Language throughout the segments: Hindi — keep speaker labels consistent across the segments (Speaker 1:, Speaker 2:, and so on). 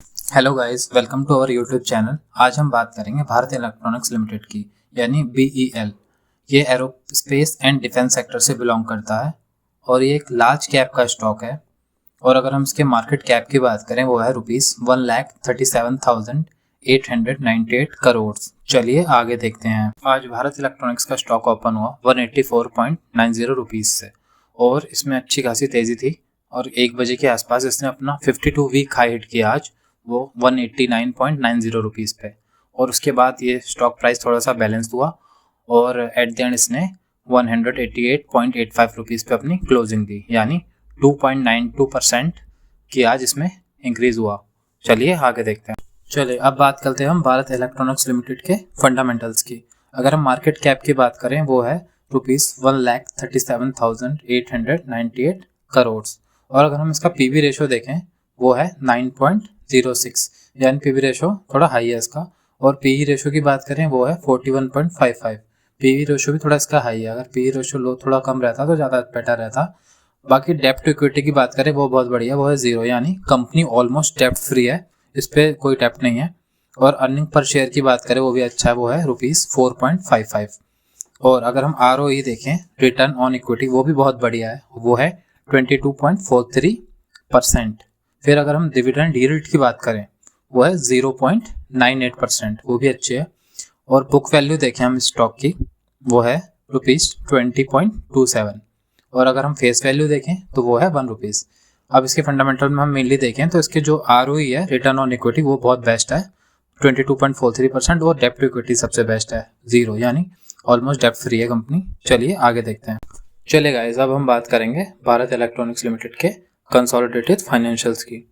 Speaker 1: Hello guys, welcome to our YouTube channel. आज हम बात करेंगे भारत इलेक्ट्रॉनिक्स लिमिटेड की, यानी BEL। ये एरोस्पेस एंड डिफेंस सेक्टर से बिलोंग करता है और ये एक लार्ज कैप का स्टॉक है। और अगर हम इसके मार्केट कैप की बात करें, वो है ₹1,37,898 करोड़। चलिए आगे देखते हैं। आज भारत इलेक्ट्रॉनिक्स का स्टॉक ओपन हुआ 184.90 रुपीज़ से और इसमें अच्छी खासी तेज़ी थी और 1 बजे के आसपास इसने अपना 52 वीक हाई हिट किया आज, वो 189.90 रुपीज़ पे। और उसके बाद ये स्टॉक प्राइस थोड़ा सा बैलेंस हुआ और एट द एंड इसने 188.85 रुपीज़ पे अपनी क्लोजिंग दी, यानी 2.92% की आज इसमें इंक्रीज हुआ। चलिए आगे देखते हैं। चलिए अब बात करते हैं हम भारत इलेक्ट्रॉनिक्स लिमिटेड के फंडामेंटल्स की। अगर हम मार्केट कैप की बात करें, वो है ₹1,37,898 करोड़। और अगर हम इसका पीवी रेशो देखें, वो है 9.06, यानी पीवी रेशो थोड़ा हाई है इसका। और पीई रेशो की बात करें, वो है 41.55। पीवी रेशो भी थोड़ा इसका हाई है। अगर पीई रेशो लो थोड़ा कम रहता तो ज़्यादा बेटर रहता। बाकी डेप्ट टू इक्विटी की बात करें, वो बहुत बढ़िया, वो है 0, यानी कंपनी ऑलमोस्ट डेप्ट फ्री है, इस पर कोई डेप्ट नहीं है। और अर्निंग पर शेयर की बात करें, वो भी अच्छा है, वो है ₹4.55। और अगर हम ROE देखें, रिटर्न ऑन इक्विटी, वो भी बहुत बढ़िया है, वो है 22.43%। फिर अगर हम डिविडेंड यील्ड की बात करें, वो है 0.98%, वो भी अच्छी है। और बुक वैल्यू देखें हम स्टॉक की, वो है ₹20.27। और अगर हम फेस वैल्यू देखें तो वो है ₹1। अब इसके फंडामेंटल में हम मेनली देखें तो इसके जो ROE है, रिटर्न ऑन इक्विटी, वो बहुत बेस्ट है 22.43%। और डेप्ट टू इक्विटी सबसे बेस्ट है 0, यानी ऑलमोस्ट डेप्ट फ्री है कंपनी। चलिए आगे देखते हैं। चलिए गाइस, अब हम बात करेंगे भारत इलेक्ट्रॉनिक्स लिमिटेड के कंसोलिडेटेड फाइनेंशियल्स की।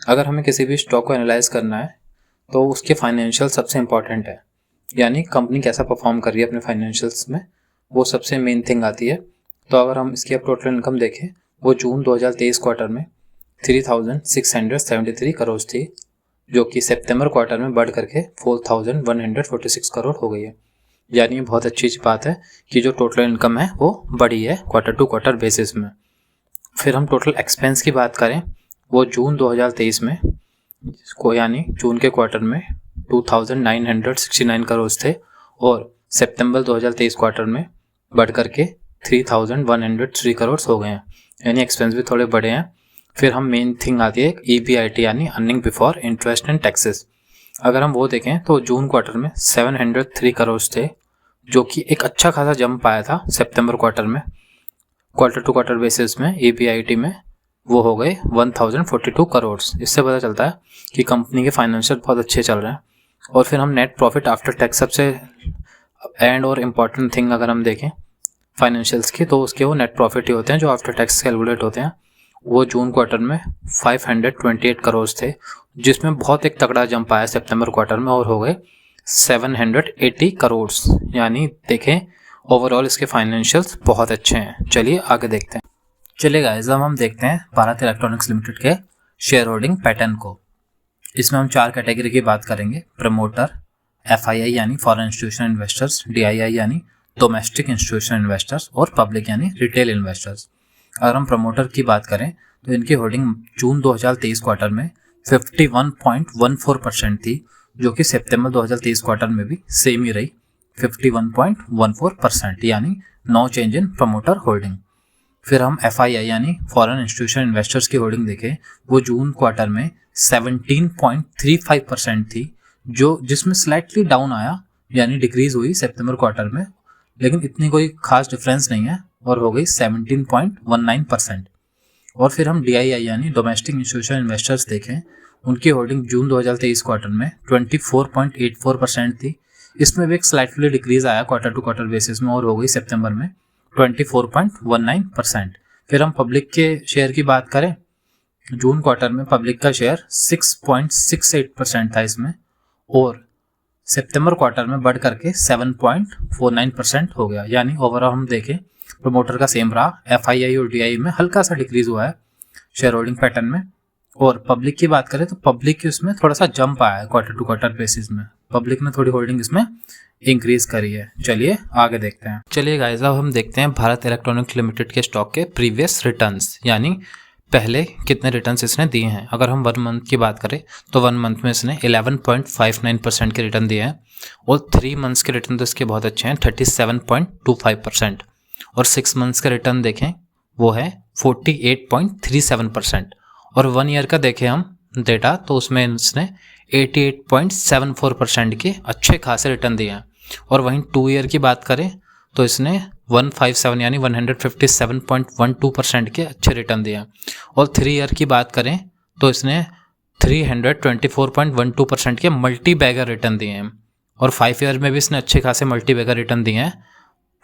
Speaker 1: अगर हमें किसी भी स्टॉक को एनालाइज करना है तो उसके फाइनेंशियल सबसे इंपॉर्टेंट है, यानी कंपनी कैसा परफॉर्म कर रही है अपने फाइनेंशियल्स में, वो सबसे मेन थिंग आती है। तो अगर हम इसकी अब टोटल इनकम देखें, वो जून 2023 क्वार्टर में 3,673 करोड़ थी, जो कि सितंबर क्वार्टर में बढ़ करके 4,146 करोड़ हो गई है। यानी बहुत अच्छी बात है कि जो टोटल इनकम है वो बढ़ी है क्वार्टर टू क्वार्टर बेसिस में। फिर हम टोटल एक्सपेंस की बात करें, वो जून 2023 में को यानी जून के क्वार्टर में 2,969 करोड़ थे और सितंबर 2023 क्वार्टर में बढ़ करके 3,103 करोड़ हो गए हैं, यानी एक्सपेंस भी थोड़े बड़े हैं। फिर हम मेन थिंग आती है EBIT, यानी earning before interest and taxes. अगर हम वो देखें तो जून क्वार्टर में 703 करोड़ थे, जो कि एक अच्छा खासा जंप आया था सितंबर क्वार्टर में। क्वार्टर टू क्वार्टर बेसिस में EBIT में वो हो गए 1,042 करोड़। इससे पता चलता है कि कंपनी के फाइनेंशियल बहुत अच्छे चल रहे हैं। और फिर हम नेट प्रॉफिट आफ्टर टैक्स, सबसे एंड और इम्पॉर्टेंट थिंग अगर हम देखें फाइनेंशियल्स की, तो उसके वो नेट प्रॉफिट ही होते हैं जो आफ्टर टैक्स कैलकुलेट होते हैं। वो जून क्वार्टर में 528 करोड़ थे, जिसमें बहुत एक तगड़ा जंप आया सितंबर क्वार्टर में और हो गए 780 करोड़। यानी देखें ओवरऑल इसके फाइनेंशियल्स बहुत अच्छे हैं। चलिए आगे देखते हैं। चलिए गाइस, अब हम देखते हैं भारत इलेक्ट्रॉनिक्स लिमिटेड के शेयर होल्डिंग पैटर्न को। इसमें हम 4 कैटेगरी की बात करेंगे: प्रमोटर, FII यानी फॉरेन इंस्टीट्यूशनल इन्वेस्टर्स, DII यानी डोमेस्टिक इंस्टीट्यूशनल इन्वेस्टर्स, और पब्लिक यानी रिटेल इन्वेस्टर्स। अगर हम प्रमोटर की बात करें तो इनकी होल्डिंग जून 2023 क्वार्टर में 51.14% थी, जो कि सितंबर 2023 क्वार्टर में भी सेम ही रही 51.14%, यानी no change in promoter holding. फिर हम FII यानी फॉरेन इंस्टीट्यूशनल इन्वेस्टर्स की होल्डिंग देखें, वो जून क्वार्टर में 17.35% थी, जिसमें स्लाइटली डाउन आया, यानी डिक्रीज हुई सितंबर क्वार्टर में, लेकिन इतनी कोई खास डिफरेंस नहीं है और हो गई 17.19%। और फिर हम DII यानी डोमेस्टिक इंस्टीट्यूशनल इन्वेस्टर्स देखें, उनकी होल्डिंग जून 2023 क्वार्टर में 24.84% थी। इसमें भी एक स्लाइटली डिक्रीज आया क्वार्टर टू क्वार्टर बेसिस में और हो गई सितंबर में 24.19%। फिर हम पब्लिक के शेयर की बात करें, जून क्वार्टर में पब्लिक का शेयर 6.68% था इसमें, और सितंबर क्वार्टर में बढ़ करके 7.49% हो गया। यानी ओवरऑल हम देखें प्रमोटर का सेम रहा, FII और DII में हल्का सा डिक्रीज हुआ है शेयर होल्डिंग पैटर्न में। और पब्लिक की बात करें तो पब्लिक की उसमें थोड़ा सा जंप आया है क्वार्टर टू क्वार्टर बेसिस में, पब्लिक ने थोड़ी होल्डिंग इसमें इंक्रीज करी है। चलिए आगे देखते हैं। चलिए गाइस, अब हम देखते हैं भारत इलेक्ट्रॉनिक्स लिमिटेड के स्टॉक के प्रीवियस रिटर्न्स, यानी पहले कितने रिटर्न्स इसने दिए हैं। अगर हम 1 मंथ की बात करें तो 1 मंथ में इसने 11.59% के रिटर्न दिए हैं और 3 मंथ्स के रिटर्न तो इसके बहुत अच्छे हैं 37.25%। और 6 मंथ्स का रिटर्न देखें वो है 48.37%। और 1 ईयर का देखें हम डेटा तो उसमें इसने 88.74% के अच्छे खासे रिटर्न दिए हैं। और वहीं 2 ईयर की बात करें तो इसने 157 यानी 157.12% के अच्छे रिटर्न दिए हैं। और 3 ईयर की बात करें तो इसने 324.12% के मल्टी बैगर रिटर्न दिए हैं। और 5 ईयर में भी इसने अच्छे खासे मल्टी बैगर रिटर्न दिए हैं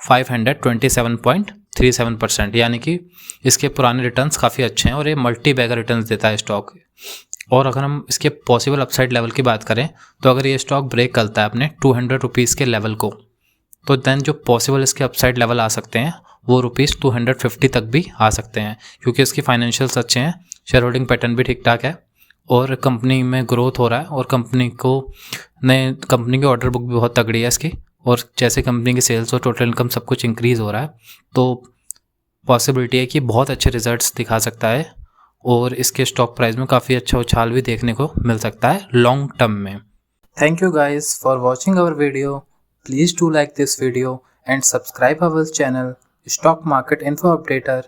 Speaker 1: 527.37%, यानी कि इसके पुराने रिटर्न्स काफ़ी अच्छे हैं और ये मल्टी बैगर रिटर्न्स देता है स्टॉक। और अगर हम इसके पॉसिबल अपसाइड लेवल की बात करें तो अगर ये स्टॉक ब्रेक करता है अपने 200 रुपीज़ के लेवल को तो देन जो पॉसिबल इसके अपसाइड लेवल आ सकते हैं वो ₹250 तक भी आ सकते हैं, क्योंकि इसकी फाइनेंशियल्स अच्छे हैं, शेयर होल्डिंग पैटर्न भी ठीक ठाक है और कंपनी में ग्रोथ हो रहा है और कंपनी की ऑर्डर बुक भी बहुत तगड़ी है इसकी। और जैसे कंपनी की सेल्स और टोटल इनकम सब कुछ इंक्रीज़ हो रहा है तो पॉसिबिलिटी है कि बहुत अच्छे रिजल्ट्स दिखा सकता है और इसके स्टॉक प्राइस में काफ़ी अच्छा उछाल भी देखने को मिल सकता है लॉन्ग टर्म में। Thank you guys for watching our video. Please do like this video and subscribe our channel Stock Market Info Updater